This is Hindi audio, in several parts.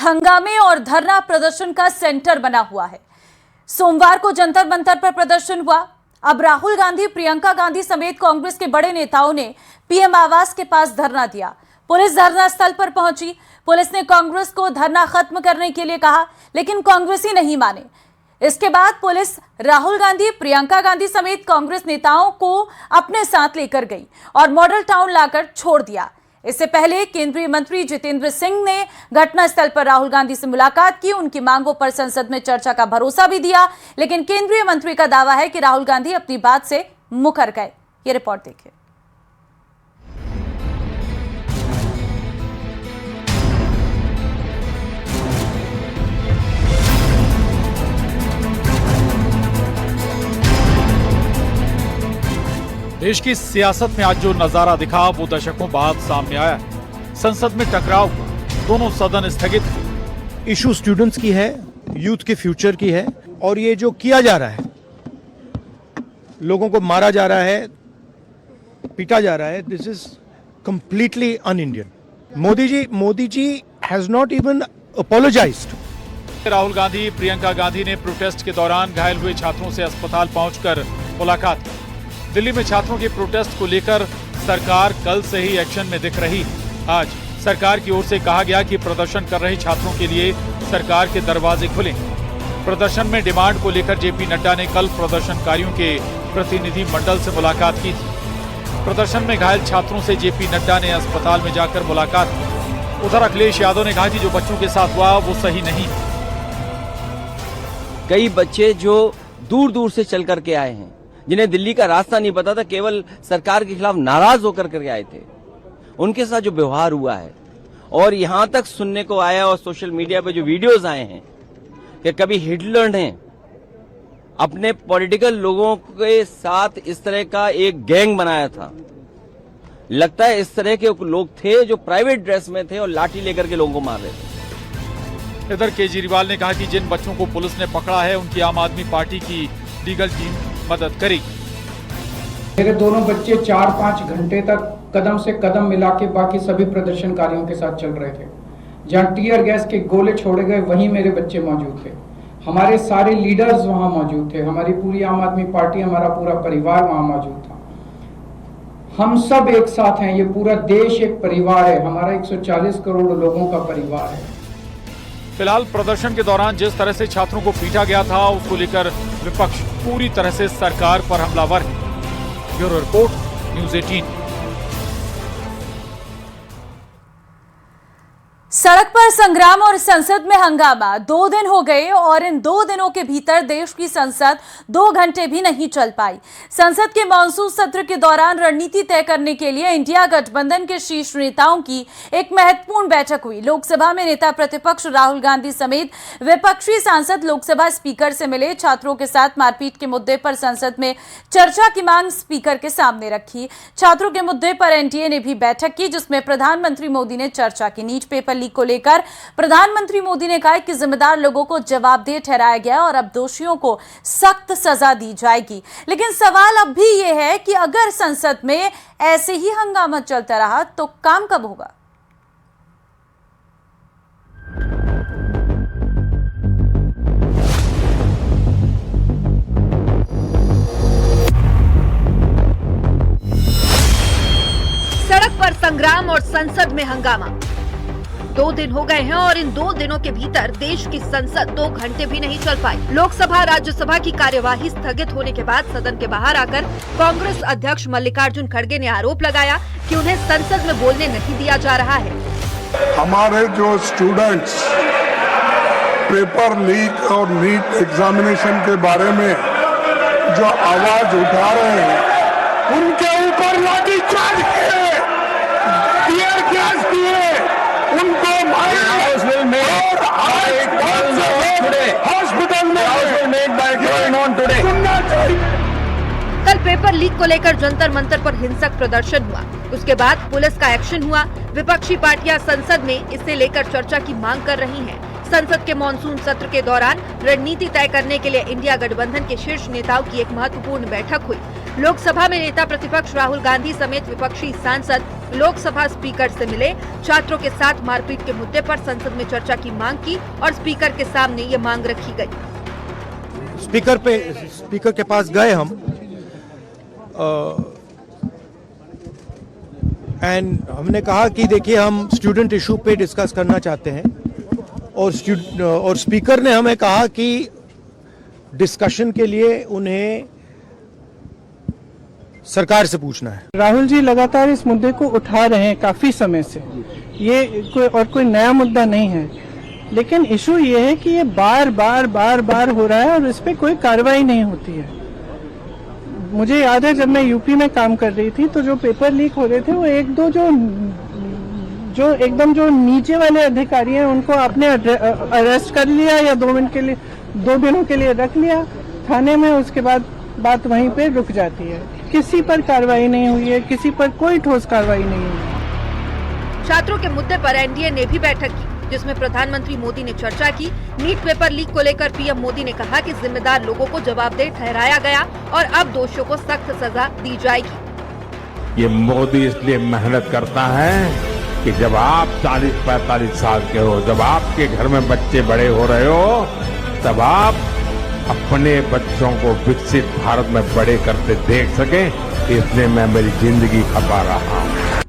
हंगामे और धरना प्रदर्शन का सेंटर बना हुआ है। सोमवार को जंतर मंतर पर प्रदर्शन हुआ। अब राहुल गांधी, प्रियंका गांधी समेत कांग्रेस के बड़े नेताओं ने पीएम आवास के पास धरना दिया। पुलिस धरना स्थल पर पहुंची। पुलिस ने कांग्रेस को धरना खत्म करने के लिए कहा, लेकिन कांग्रेसी नहीं माने। इसके बाद पुलिस राहुल गांधी, प्रियंका गांधी समेत कांग्रेस नेताओं को अपने साथ लेकर गई और मॉडल टाउन लाकर छोड़ दिया। इससे पहले केंद्रीय मंत्री जितेंद्र सिंह ने घटनास्थल पर राहुल गांधी से मुलाकात की। उनकी मांगों पर संसद में चर्चा का भरोसा भी दिया, लेकिन केंद्रीय मंत्री का दावा है कि राहुल गांधी अपनी बात से मुकर गए। ये रिपोर्ट देखिए। देश की सियासत में आज जो नजारा दिखा वो दशकों बाद सामने आया। संसद में टकराव हुआ, दोनों सदन स्थगित हुए। इशू स्टूडेंट्स की है, यूथ के फ्यूचर की है, और ये जो किया जा रहा है, लोगों को मारा जा रहा है, पीटा जा रहा है, this is completely un Indian. Modi ji has not even apologised. Rahul Gandhi, Priyanka Gandhi ने प्रोटेस्ट के दौरान घायल हुए छात्रों से अस्पताल पहुंचकर मुलाकात की। दिल्ली में छात्रों के प्रोटेस्ट को लेकर सरकार कल से ही एक्शन में दिख रही। आज सरकार की ओर से कहा गया कि प्रदर्शन कर रहे छात्रों के लिए सरकार के दरवाजे खुले। प्रदर्शन में डिमांड को लेकर जेपी नड्डा ने कल प्रदर्शनकारियों के प्रतिनिधि मंडल से मुलाकात की थी। प्रदर्शन में घायल छात्रों से जेपी नड्डा ने अस्पताल में जाकर मुलाकात की। उधर अखिलेश यादव ने कहा कि जो बच्चों के साथ हुआ वो सही नहीं। कई बच्चे जो दूर दूर से चल करके आए हैं, जिन्हें दिल्ली का रास्ता नहीं पता था, केवल सरकार के खिलाफ नाराज होकर के आए थे, उनके साथ जो व्यवहार हुआ है, और यहां तक सुनने को आया और सोशल मीडिया पे जो वीडियोस आए हैं कि कभी हिटलर ने अपने पॉलिटिकल लोगों के साथ इस तरह का एक गैंग बनाया था। लगता है इस तरह के लोग थे जो प्राइवेट ड्रेस में थे और लाठी लेकर के लोगों को मार रहे थे। इधर केजरीवाल ने कहा कि जिन बच्चों को पुलिस ने पकड़ा है उनकी आम आदमी पार्टी की लीगल टीम मदद करेगी। मेरे दोनों बच्चे 4-5 घंटे तक कदम से कदम मिला के बाकी सभी प्रदर्शनकारियों के साथ चल रहे थे। जहां टीयर गैस के गोले छोड़े गए वहीं मेरे बच्चे मौजूद थे। हमारे सारे लीडर्स वहां मौजूद थे। हमारी पूरी आम आदमी पार्टी, हमारा पूरा परिवार वहां मौजूद था। हम सब एक साथ हैं। ये पूरा देश एक परिवार है। हमारा 140 करोड़ लोगों का परिवार है। फिलहाल प्रदर्शन के दौरान जिस तरह से छात्रों को पीटा गया था, उसको लेकर विपक्ष पूरी तरह से सरकार पर हमलावर है। Bureau report, news 18। सड़क पर संग्राम और संसद में हंगामा 2 दिन हो गए और इन 2 दिनों के भीतर देश की संसद 2 घंटे भी नहीं चल पाई। संसद के मॉनसून सत्र के दौरान रणनीति तय करने के लिए इंडिया गठबंधन के शीर्ष नेताओं की एक महत्वपूर्ण बैठक हुई। लोकसभा में नेता प्रतिपक्ष राहुल गांधी समेत विपक्षी सांसद लोकसभा स्पीकर से मिले। छात्रों के साथ मारपीट के मुद्दे पर संसद में चर्चा की मांग स्पीकर के सामने रखी। छात्रों के मुद्दे पर एनडीए ने भी बैठक की, जिसमें प्रधानमंत्री मोदी ने चर्चा की। नीट पेपर लीक को लेकर प्रधानमंत्री मोदी ने कहा कि जिम्मेदार लोगों को जवाबदेह ठहराया गया और अब दोषियों को सख्त सजा दी जाएगी। लेकिन सवाल अब भी यह है कि अगर संसद में ऐसे ही हंगामा चलता रहा तो काम कब होगा? सड़क पर संग्राम और संसद में हंगामा 2 दिन हो गए हैं और इन 2 दिनों के भीतर देश की संसद 2 घंटे भी नहीं चल पाई। लोकसभा राज्यसभा की कार्यवाही स्थगित होने के बाद सदन के बाहर आकर कांग्रेस अध्यक्ष मल्लिकार्जुन खड़गे ने आरोप लगाया कि उन्हें संसद में बोलने नहीं दिया जा रहा है। हमारे जो स्टूडेंट्स पेपर लीक और नीट एग्जामिनेशन के बारे में जो आवाज उठा रहे हैं, उनके ऊपर लाठीचार्ज किए, टीयर गैस किए, उनको हॉस्पिटल में कल पेपर लीक को लेकर जंतर मंतर पर हिंसक प्रदर्शन हुआ। उसके बाद पुलिस का एक्शन हुआ। विपक्षी पार्टियां संसद में इसे लेकर चर्चा की मांग कर रही हैं। संसद के मॉनसून सत्र के दौरान रणनीति तय करने के लिए इंडिया गठबंधन के शीर्ष नेताओं की एक महत्वपूर्ण बैठक हुई। लोकसभा में नेता प्रतिपक्ष राहुल गांधी समेत विपक्षी सांसद लोकसभा स्पीकर से मिले, छात्रों के साथ मारपीट के मुद्दे पर संसद में चर्चा की मांग की और स्पीकर के सामने ये मांग रखी गई। स्पीकर के पास गए हम एंड हमने कहा कि देखिए हम स्टूडेंट इशू पे डिस्कस करना चाहते हैं और स्पीकर ने हमें कहा कि डिस्कशन के लिए उन्हें सरकार से पूछना है। राहुल जी लगातार इस मुद्दे को उठा रहे हैं काफी समय से, ये कोई नया मुद्दा नहीं है, लेकिन इशू ये है कि ये बार बार हो रहा है और इस पे कोई कार्रवाई नहीं होती है। मुझे याद है जब मैं यूपी में काम कर रही थी तो जो पेपर लीक हो रहे थे वो एक दो जो एकदम जो नीचे वाले अधिकारी हैं उनको आपने अरेस्ट कर लिया या 2 दिनों के लिए रख लिया थाने में, उसके बाद बात वहीं पे रुक जाती है। किसी पर कार्रवाई नहीं हुई है, किसी पर कोई ठोस कार्रवाई नहीं हुई है। छात्रों के मुद्दे पर एनडीए ने भी बैठक की, जिसमें प्रधानमंत्री मोदी ने चर्चा की। नीट पेपर लीक को लेकर पीएम मोदी ने कहा कि जिम्मेदार लोगों को जवाबदेह ठहराया गया और अब दोषियों को सख्त सजा दी जाएगी। ये मोदी इसलिए मेहनत करता है कि जब आप 40-45 साल के हो, जब आपके घर में बच्चे बड़े हो रहे हो, तब आप अपने बच्चों को विकसित भारत में बड़े करते देख सके, इसलिए मैं मेरी जिंदगी खपा रहा हूँ।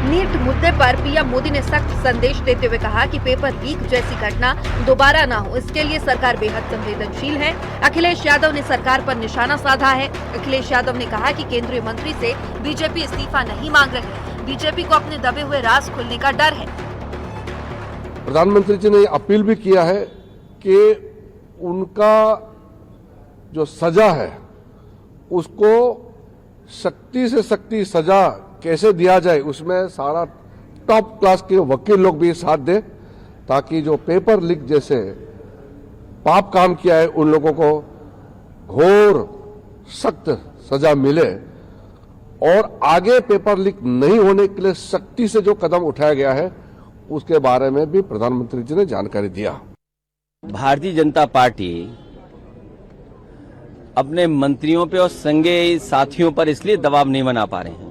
नीट मुद्दे पर पीएम मोदी ने सख्त संदेश देते हुए कहा कि पेपर लीक जैसी घटना दोबारा न हो, इसके लिए सरकार बेहद संवेदनशील है। अखिलेश यादव ने सरकार पर निशाना साधा है। अखिलेश यादव ने कहा कि केंद्रीय मंत्री से बीजेपी इस्तीफा नहीं मांग रही, बीजेपी को अपने दबे हुए राज खुलने का डर है। प्रधानमंत्री जी ने अपील भी किया है कि उनका जो सजा है उसको सख्ती से सख्ती सजा कैसे दिया जाए, उसमें सारा टॉप क्लास के वकील लोग भी साथ दें, ताकि जो पेपर लीक जैसे पाप काम किया है उन लोगों को घोर सख्त सजा मिले और आगे पेपर लीक नहीं होने के लिए सख्ती से जो कदम उठाया गया है उसके बारे में भी प्रधानमंत्री जी ने जानकारी दिया। भारतीय जनता पार्टी अपने मंत्रियों पे और संगे साथियों पर इसलिए दबाव नहीं बना पा रहे हैं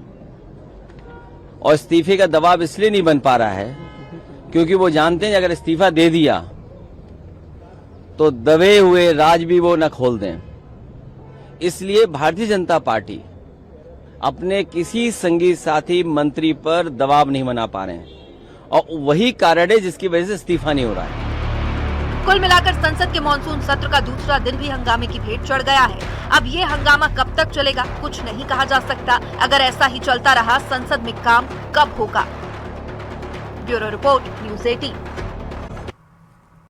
और इस्तीफे का दबाव इसलिए नहीं बन पा रहा है क्योंकि वो जानते हैं अगर इस्तीफा दे दिया तो दबे हुए राज भी वो न खोल दें। इसलिए भारतीय जनता पार्टी अपने किसी संगी साथी मंत्री पर दबाव नहीं बना पा रहे हैं और वही कारण है जिसकी वजह से इस्तीफा नहीं हो रहा है। कुल मिलाकर संसद के मॉनसून सत्र का दूसरा दिन भी हंगामे की भेंट चढ़ गया है। अब ये हंगामा कब तक चलेगा कुछ नहीं कहा जा सकता। अगर ऐसा ही चलता रहा संसद में काम कब होगा। Bureau report, news 18।